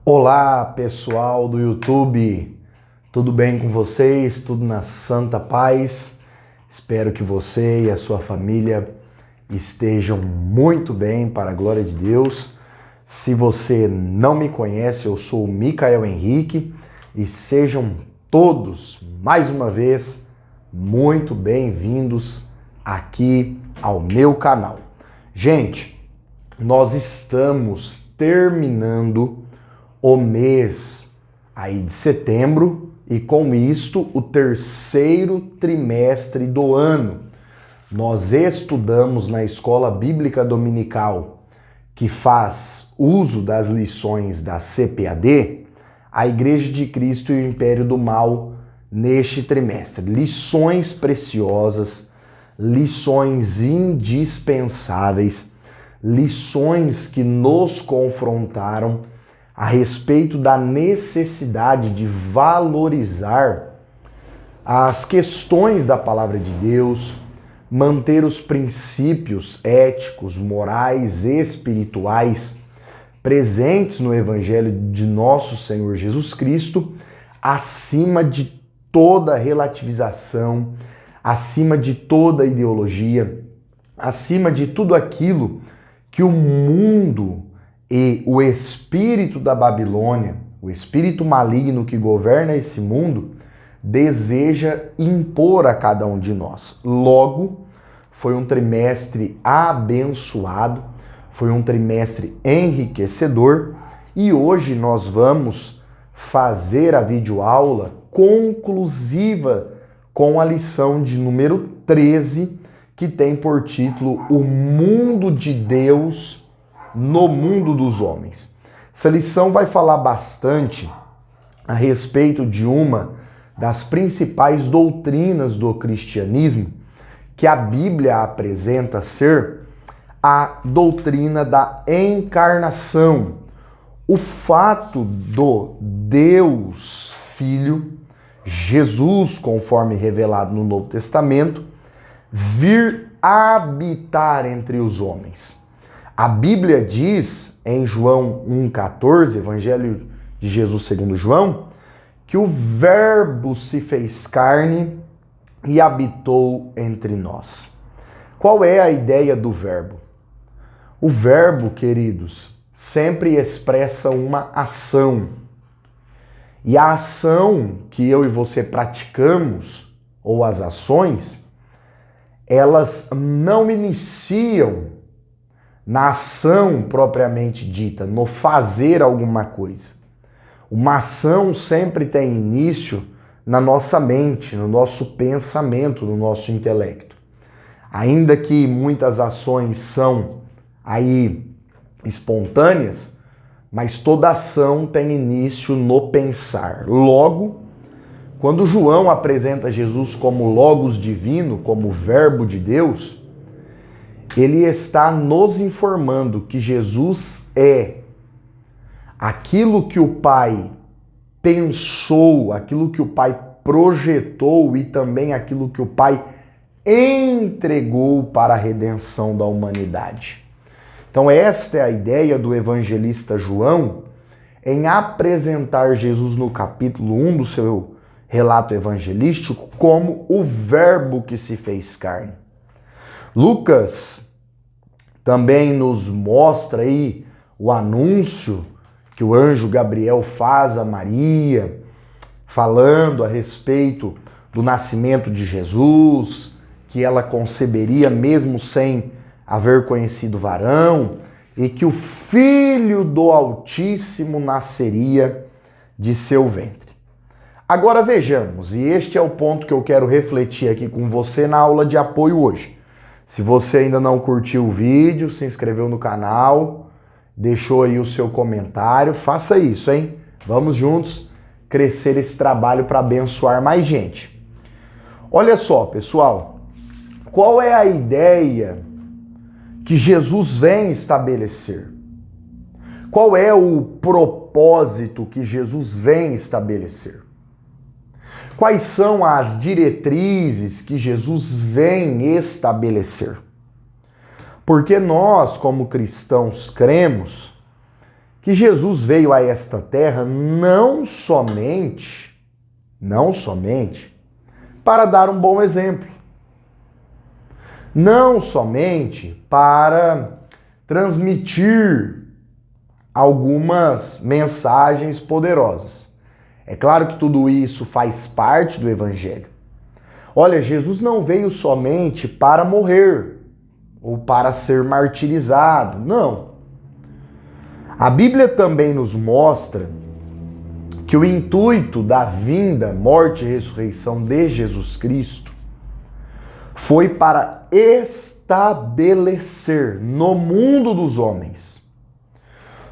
Olá, pessoal do YouTube, tudo bem com vocês? Tudo na santa paz? Espero que você e a sua família estejam muito bem, para a glória de Deus. Se você não me conhece, eu sou o Micael Henrique e sejam todos, mais uma vez, muito bem-vindos aqui ao meu canal. Gente, nós estamos terminando o mês aí de setembro e com isto o terceiro trimestre do ano. Nós estudamos na Escola Bíblica Dominical, que faz uso das lições da CPAD, a Igreja de Cristo e o Império do Mal neste trimestre. Lições preciosas, lições indispensáveis, lições que nos confrontaram a respeito da necessidade de valorizar as questões da palavra de Deus, manter os princípios éticos, morais e espirituais presentes no Evangelho de nosso Senhor Jesus Cristo, acima de toda relativização, acima de toda ideologia, acima de tudo aquilo que o mundo e o espírito da Babilônia, o espírito maligno que governa esse mundo, deseja impor a cada um de nós. Logo, foi um trimestre abençoado, foi um trimestre enriquecedor e hoje nós vamos fazer a videoaula conclusiva com a lição de número 13, que tem por título O Mundo de Deus no Mundo dos Homens. Essa lição vai falar bastante a respeito de uma das principais doutrinas do cristianismo, que a Bíblia apresenta ser a doutrina da encarnação. O fato do Deus Filho, Jesus, conforme revelado no Novo Testamento, vir habitar entre os homens. A Bíblia diz em João 1,14, Evangelho de Jesus segundo João, que o Verbo se fez carne e habitou entre nós. Qual é a ideia do Verbo? O Verbo, queridos, sempre expressa uma ação. E a ação que eu e você praticamos, ou as ações, elas não iniciam na ação propriamente dita, no fazer alguma coisa. Uma ação sempre tem início na nossa mente, no nosso pensamento, no nosso intelecto. Ainda que muitas ações são aí espontâneas, mas toda ação tem início no pensar. Logo, quando João apresenta Jesus como Logos divino, como Verbo de Deus, ele está nos informando que Jesus é aquilo que o Pai pensou, aquilo que o Pai projetou e também aquilo que o Pai entregou para a redenção da humanidade. Então esta é a ideia do evangelista João em apresentar Jesus no capítulo 1 do seu relato evangelístico como o Verbo que se fez carne. Lucas também nos mostra aí o anúncio que o anjo Gabriel faz a Maria, falando a respeito do nascimento de Jesus, que ela conceberia mesmo sem haver conhecido varão, e que o Filho do Altíssimo nasceria de seu ventre. Agora vejamos, e este é o ponto que eu quero refletir aqui com você na aula de apoio hoje. Se você ainda não curtiu o vídeo, se inscreveu no canal, deixou aí o seu comentário, faça isso, hein? Vamos juntos crescer esse trabalho para abençoar mais gente. Olha só, pessoal, qual é a ideia que Jesus vem estabelecer? Qual é o propósito que Jesus vem estabelecer? Quais são as diretrizes que Jesus vem estabelecer? Porque nós, como cristãos, cremos que Jesus veio a esta terra não somente para dar um bom exemplo, não somente para transmitir algumas mensagens poderosas. É claro que tudo isso faz parte do Evangelho. Olha, Jesus não veio somente para morrer ou para ser martirizado, não. A Bíblia também nos mostra que o intuito da vinda, morte e ressurreição de Jesus Cristo foi para estabelecer no mundo dos homens,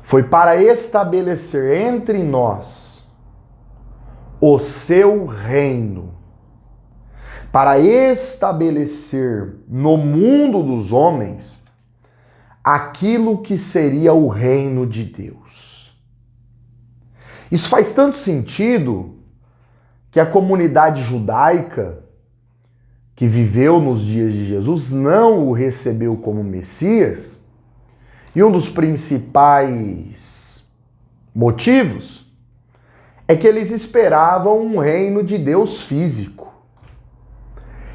foi para estabelecer entre nós o seu reino, para estabelecer no mundo dos homens aquilo que seria o reino de Deus. Isso faz tanto sentido que a comunidade judaica que viveu nos dias de Jesus não o recebeu como Messias, e um dos principais motivos é que eles esperavam um reino de Deus físico.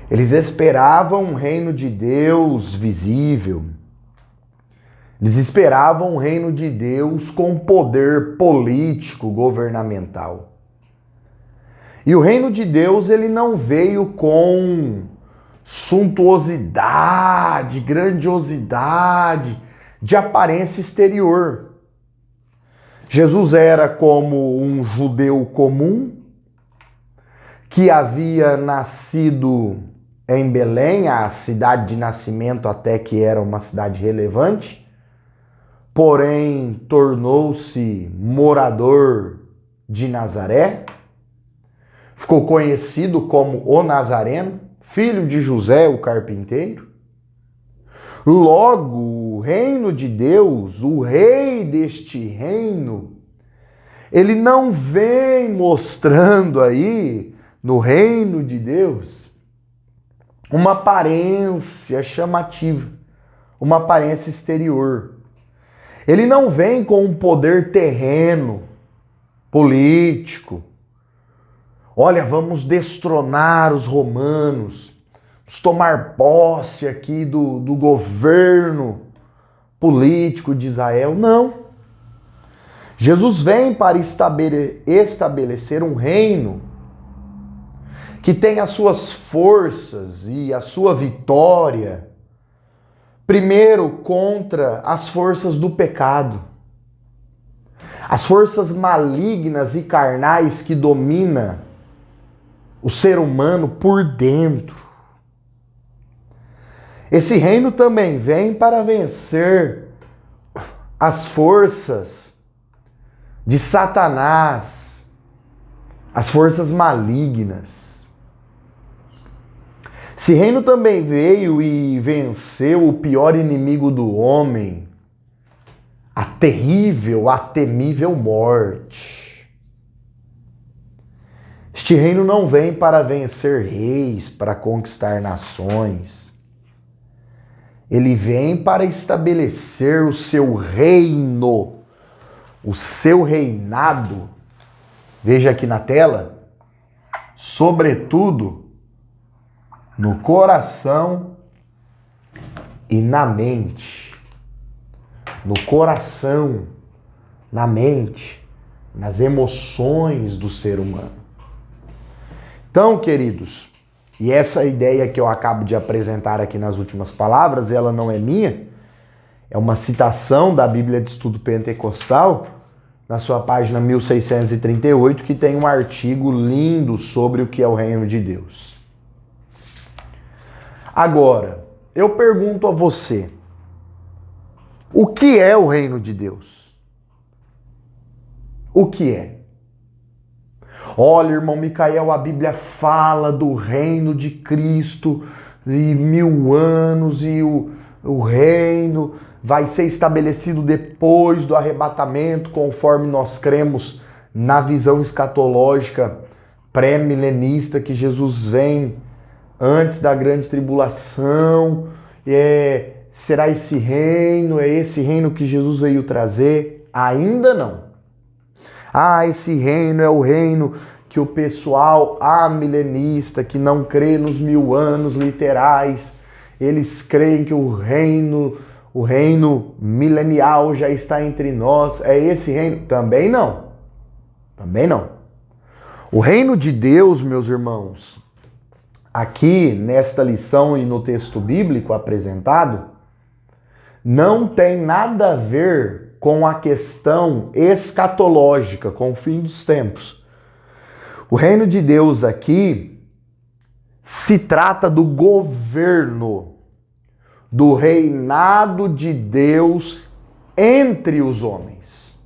Eles esperavam um reino de Deus visível. Eles esperavam um reino de Deus com poder político, governamental. E o reino de Deus, ele não veio com suntuosidade, grandiosidade, de aparência exterior. Jesus era como um judeu comum, que havia nascido em Belém, a cidade de nascimento até que era uma cidade relevante, porém tornou-se morador de Nazaré, ficou conhecido como o Nazareno, filho de José, o carpinteiro. Logo, o reino de Deus, o rei deste reino, ele não vem mostrando aí, no reino de Deus, uma aparência chamativa, uma aparência exterior. Ele não vem com um poder terreno, político. Olha, vamos destronar os romanos, vamos tomar posse aqui do governo político de Israel. Não. Jesus vem para estabelecer um reino que tem as suas forças e a sua vitória, primeiro contra as forças do pecado, as forças malignas e carnais que dominam o ser humano por dentro. Esse reino também vem para vencer as forças de Satanás, as forças malignas. Esse reino também veio e venceu o pior inimigo do homem, a terrível, a temível morte. Este reino não vem para vencer reis, para conquistar nações. Ele vem para estabelecer o seu reino, o seu reinado. Veja aqui na tela, sobretudo no coração e na mente. No coração, na mente, nas emoções do ser humano. Então, queridos, e essa ideia que eu acabo de apresentar aqui nas últimas palavras, ela não é minha, é uma citação da Bíblia de Estudo Pentecostal, na sua página 1638, que tem um artigo lindo sobre o que é o reino de Deus. Agora, eu pergunto a você, o que é o reino de Deus? O que é? Olha, irmão Micael, a Bíblia fala do reino de Cristo e 1000 anos e o reino vai ser estabelecido depois do arrebatamento, conforme nós cremos na visão escatológica pré-milenista que Jesus vem antes da grande tribulação. Será esse reino, é esse reino que Jesus veio trazer. Ainda não. Ah, esse reino é o reino que o pessoal milenista, que não crê nos 1000 anos literais, eles creem que o reino milenial já está entre nós. É esse reino? Também não. Também não. O reino de Deus, meus irmãos, aqui nesta lição e no texto bíblico apresentado, não tem nada a ver com a questão escatológica, com o fim dos tempos. O reino de Deus aqui se trata do governo, do reinado de Deus entre os homens.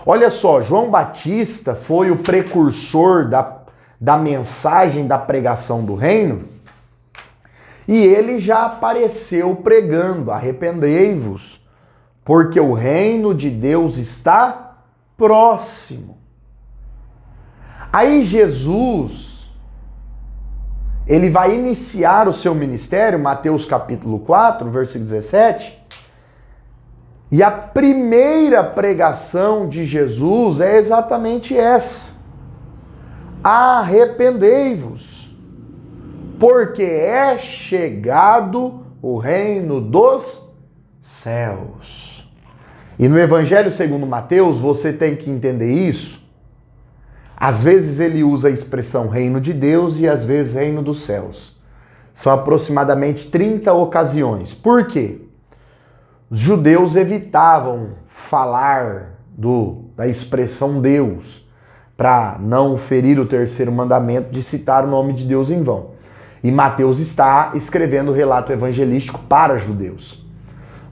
Olha só, João Batista foi o precursor da mensagem da pregação do reino, e ele já apareceu pregando: arrependei-vos, porque o reino de Deus está próximo. Aí Jesus, ele vai iniciar o seu ministério, Mateus capítulo 4, versículo 17, e a primeira pregação de Jesus é exatamente essa: arrependei-vos, porque é chegado o reino dos céus. E no Evangelho segundo Mateus, você tem que entender isso. Às vezes ele usa a expressão reino de Deus e às vezes reino dos céus. São aproximadamente 30 ocasiões. Por quê? Os judeus evitavam falar da expressão Deus, para não ferir o terceiro mandamento de citar o nome de Deus em vão. E Mateus está escrevendo o relato evangelístico para judeus.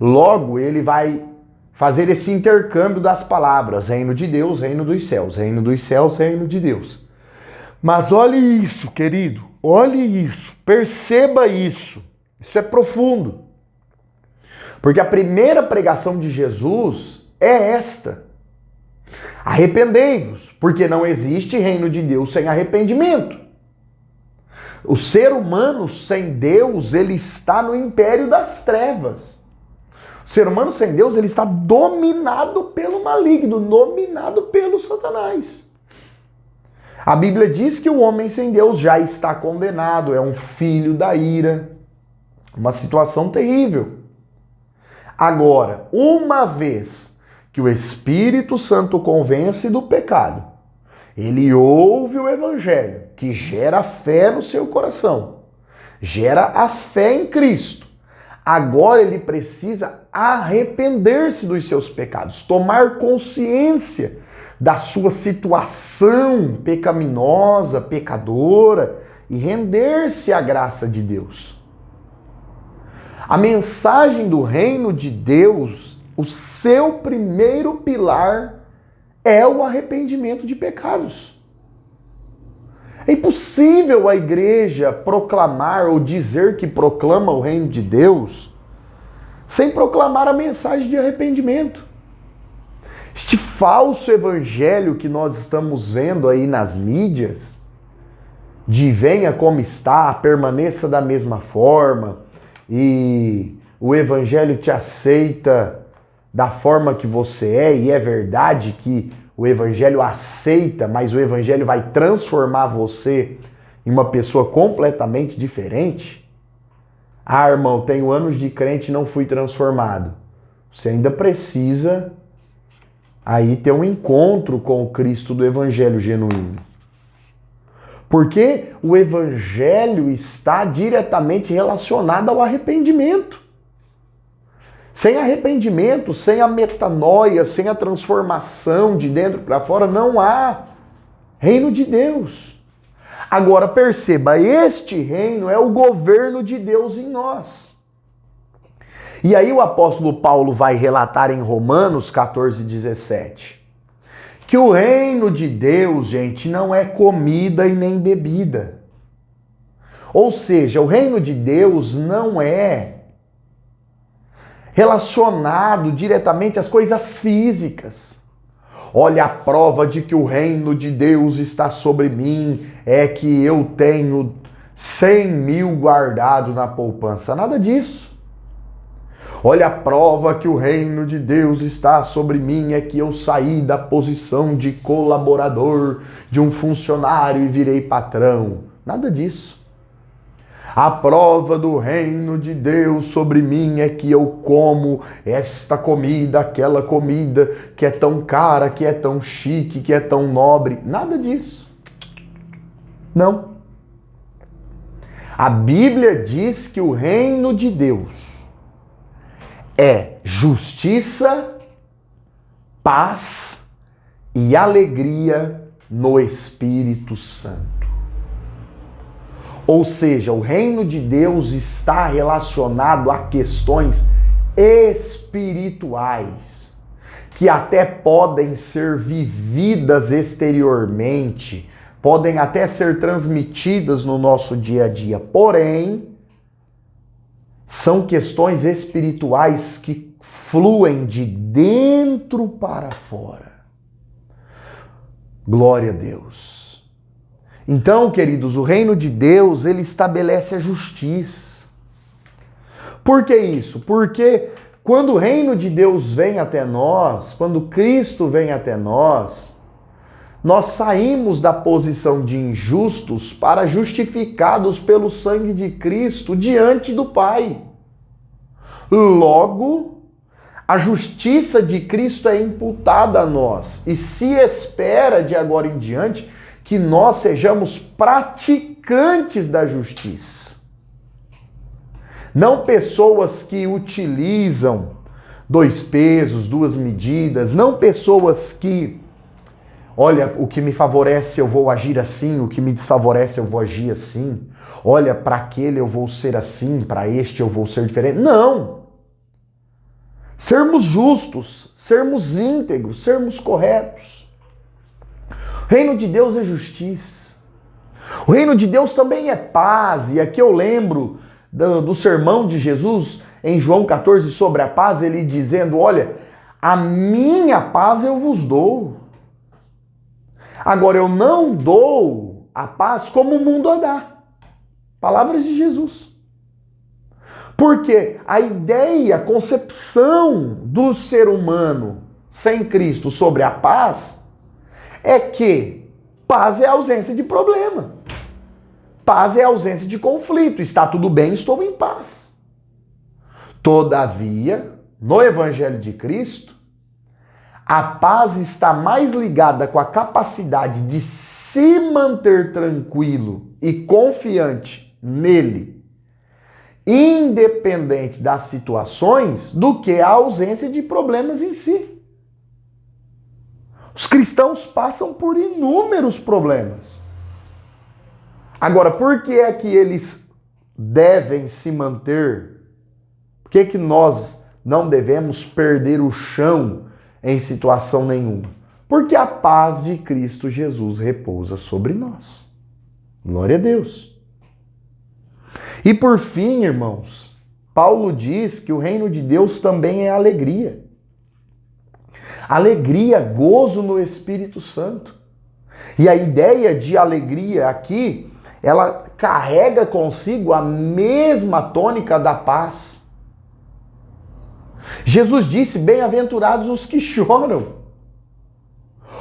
Logo, ele vai fazer esse intercâmbio das palavras: reino de Deus, reino dos céus, reino dos céus, reino de Deus. Mas olhe isso, querido, olhe isso, perceba isso. Isso é profundo. Porque a primeira pregação de Jesus é esta: arrependei-vos, porque não existe reino de Deus sem arrependimento. O ser humano sem Deus, ele está no império das trevas. O ser humano sem Deus, ele está dominado pelo maligno, dominado pelo Satanás. A Bíblia diz que o homem sem Deus já está condenado, é um filho da ira. Uma situação terrível. Agora, uma vez que o Espírito Santo convence do pecado, ele ouve o Evangelho, que gera fé no seu coração, gera a fé em Cristo. Agora ele precisa arrepender-se dos seus pecados, tomar consciência da sua situação pecaminosa, pecadora, e render-se à graça de Deus. A mensagem do reino de Deus, o seu primeiro pilar é o arrependimento de pecados. É impossível a igreja proclamar ou dizer que proclama o reino de Deus sem proclamar a mensagem de arrependimento. Este falso evangelho que nós estamos vendo aí nas mídias, de venha como está, permaneça da mesma forma, e o evangelho te aceita da forma que você é, e é verdade que o evangelho aceita, mas o evangelho vai transformar você em uma pessoa completamente diferente. Ah, irmão, tenho anos de crente e não fui transformado. Você ainda precisa aí ter um encontro com o Cristo do evangelho genuíno. Porque o evangelho está diretamente relacionado ao arrependimento. Sem arrependimento, sem a metanoia, sem a transformação de dentro para fora, não há reino de Deus. Agora perceba, este reino é o governo de Deus em nós. E aí o apóstolo Paulo vai relatar em Romanos 14:17, que o reino de Deus, gente, não é comida e nem bebida. Ou seja, o reino de Deus não é relacionado diretamente às coisas físicas. Olha, a prova de que o reino de Deus está sobre mim é que eu tenho 100 mil guardado na poupança. Nada disso. Olha, a prova que o reino de Deus está sobre mim é que eu saí da posição de colaborador, de um funcionário e virei patrão. Nada disso. A prova do reino de Deus sobre mim é que eu como esta comida, aquela comida que é tão cara, que é tão chique, que é tão nobre. Nada disso. Não. A Bíblia diz que o reino de Deus é justiça, paz e alegria no Espírito Santo. Ou seja, o reino de Deus está relacionado a questões espirituais, que até podem ser vividas exteriormente, podem até ser transmitidas no nosso dia a dia, porém, são questões espirituais que fluem de dentro para fora. Glória a Deus. Então, queridos, o reino de Deus, ele estabelece a justiça. Por que isso? Porque quando o reino de Deus vem até nós, quando Cristo vem até nós saímos da posição de injustos para justificados pelo sangue de Cristo diante do Pai. Logo, a justiça de Cristo é imputada a nós e se espera de agora em diante que nós sejamos praticantes da justiça. Não pessoas que utilizam 2 pesos, 2 medidas, não pessoas que, olha, o que me favorece eu vou agir assim, o que me desfavorece eu vou agir assim. Olha, para aquele eu vou ser assim, para este eu vou ser diferente. Não! Sermos justos, sermos íntegros, sermos corretos. O reino de Deus é justiça. O reino de Deus também é paz. E aqui eu lembro do sermão de Jesus em João 14 sobre a paz, ele dizendo, olha, a minha paz eu vos dou. Agora, eu não dou a paz como o mundo a dá. Palavras de Jesus. Porque a ideia, a concepção do ser humano sem Cristo sobre a paz é que paz é ausência de problema. Paz é ausência de conflito. Está tudo bem, estou em paz. Todavia, no Evangelho de Cristo, a paz está mais ligada com a capacidade de se manter tranquilo e confiante nele, independente das situações, do que a ausência de problemas em si. Os cristãos passam por inúmeros problemas. Agora, por que é que eles devem se manter? Por que nós não devemos perder o chão em situação nenhuma? Porque a paz de Cristo Jesus repousa sobre nós. Glória a Deus. E por fim, irmãos, Paulo diz que o reino de Deus também é alegria. Alegria, gozo no Espírito Santo. E a ideia de alegria aqui, ela carrega consigo a mesma tônica da paz. Jesus disse, bem-aventurados os que choram.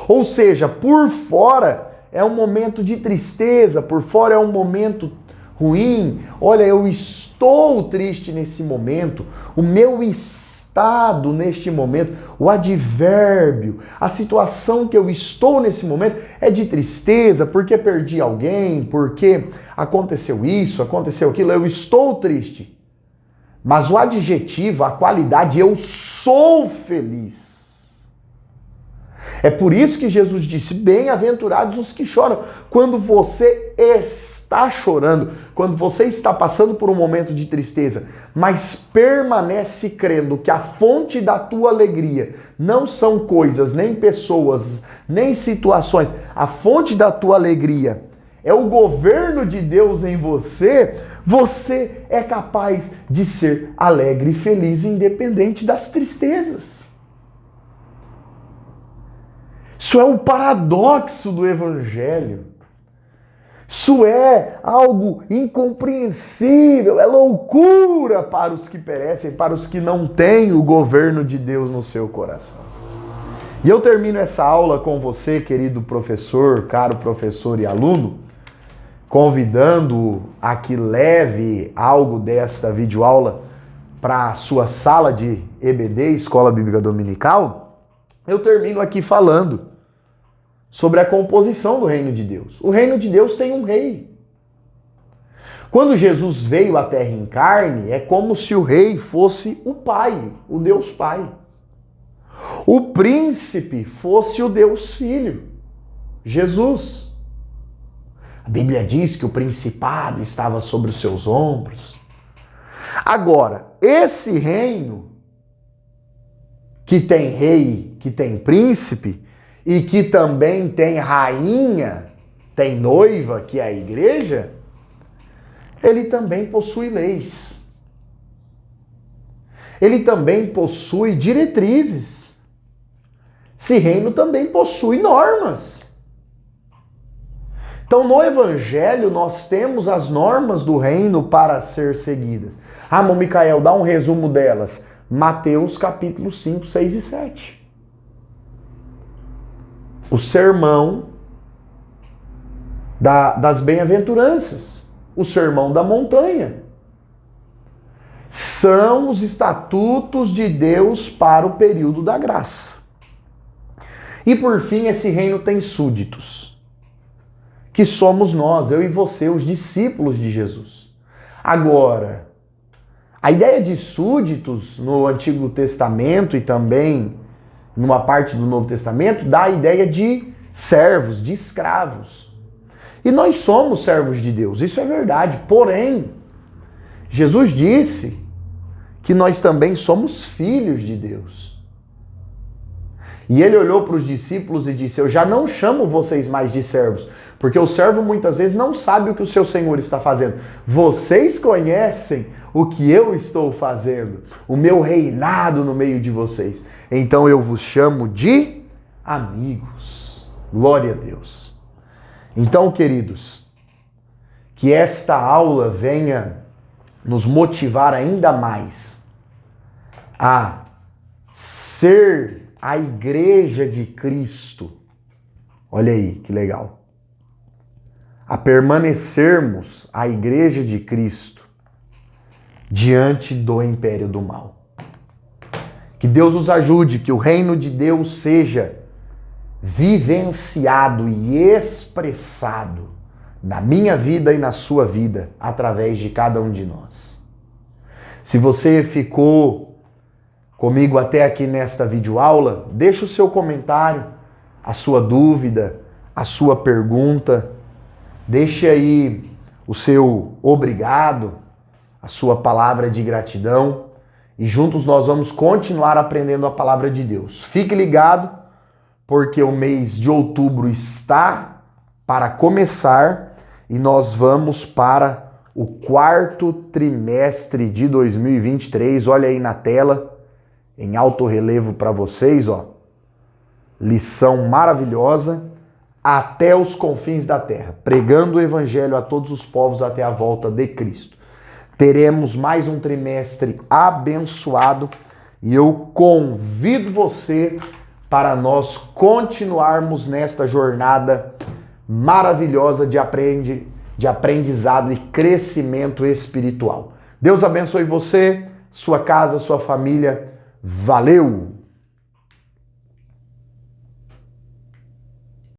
Ou seja, por fora é um momento de tristeza, por fora é um momento ruim. Olha, eu estou triste nesse momento, o meu estado neste momento, o advérbio, a situação que eu estou nesse momento é de tristeza, porque perdi alguém, porque aconteceu isso, aconteceu aquilo, eu estou triste. Mas o adjetivo, a qualidade, eu sou feliz. É por isso que Jesus disse, bem-aventurados os que choram. Quando você está chorando, quando você está passando por um momento de tristeza, mas permanece crendo que a fonte da tua alegria não são coisas, nem pessoas, nem situações. A fonte da tua alegria é o governo de Deus em você, você é capaz de ser alegre e feliz, independente das tristezas. Isso é um paradoxo do Evangelho. Isso é algo incompreensível, é loucura para os que perecem, para os que não têm o governo de Deus no seu coração. E eu termino essa aula com você, querido professor, caro professor e aluno, convidando a que leve algo desta videoaula para a sua sala de EBD, Escola Bíblica Dominical. Eu termino aqui falando sobre a composição do reino de Deus. O reino de Deus tem um rei. Quando Jesus veio à terra em carne, é como se o rei fosse o Pai, o Deus Pai. O príncipe fosse o Deus Filho, Jesus. A Bíblia diz que o principado estava sobre os seus ombros. Agora, esse reino que tem rei, que tem príncipe, e que também tem rainha, tem noiva, que é a igreja, ele também possui leis. Ele também possui diretrizes. Esse reino também possui normas. Então, no Evangelho, nós temos as normas do reino para ser seguidas. Ah, irmão Micael, dá um resumo delas. Mateus capítulo 5, 6 e 7. O sermão das bem-aventuranças, o sermão da montanha. São os estatutos de Deus para o período da graça. E por fim, esse reino tem súditos, que somos nós, eu e você, os discípulos de Jesus. Agora, a ideia de súditos no Antigo Testamento e também numa parte do Novo Testamento, dá a ideia de servos, de escravos. E nós somos servos de Deus, isso é verdade. Porém, Jesus disse que nós também somos filhos de Deus. E ele olhou para os discípulos e disse: eu já não chamo vocês mais de servos, porque o servo muitas vezes não sabe o que o seu senhor está fazendo. Vocês conhecem o que eu estou fazendo, o meu reinado no meio de vocês. Então eu vos chamo de amigos. Glória a Deus. Então, queridos, que esta aula venha nos motivar ainda mais a ser a igreja de Cristo. Olha aí, que legal. A permanecermos a igreja de Cristo diante do império do mal. Que Deus nos ajude, que o reino de Deus seja vivenciado e expressado na minha vida e na sua vida, através de cada um de nós. Se você ficou comigo até aqui nesta videoaula, deixa o seu comentário, a sua dúvida, a sua pergunta, deixe aí o seu obrigado, a sua palavra de gratidão. E juntos nós vamos continuar aprendendo a palavra de Deus. Fique ligado, porque o mês de outubro está para começar e nós vamos para o 4º trimestre de 2023. Olha aí na tela, em alto relevo para vocês, ó. Lição maravilhosa, até os confins da terra, pregando o evangelho a todos os povos até a volta de Cristo. Teremos mais um trimestre abençoado e eu convido você para nós continuarmos nesta jornada maravilhosa de aprendizado e crescimento espiritual. Deus abençoe você, sua casa, sua família. Valeu!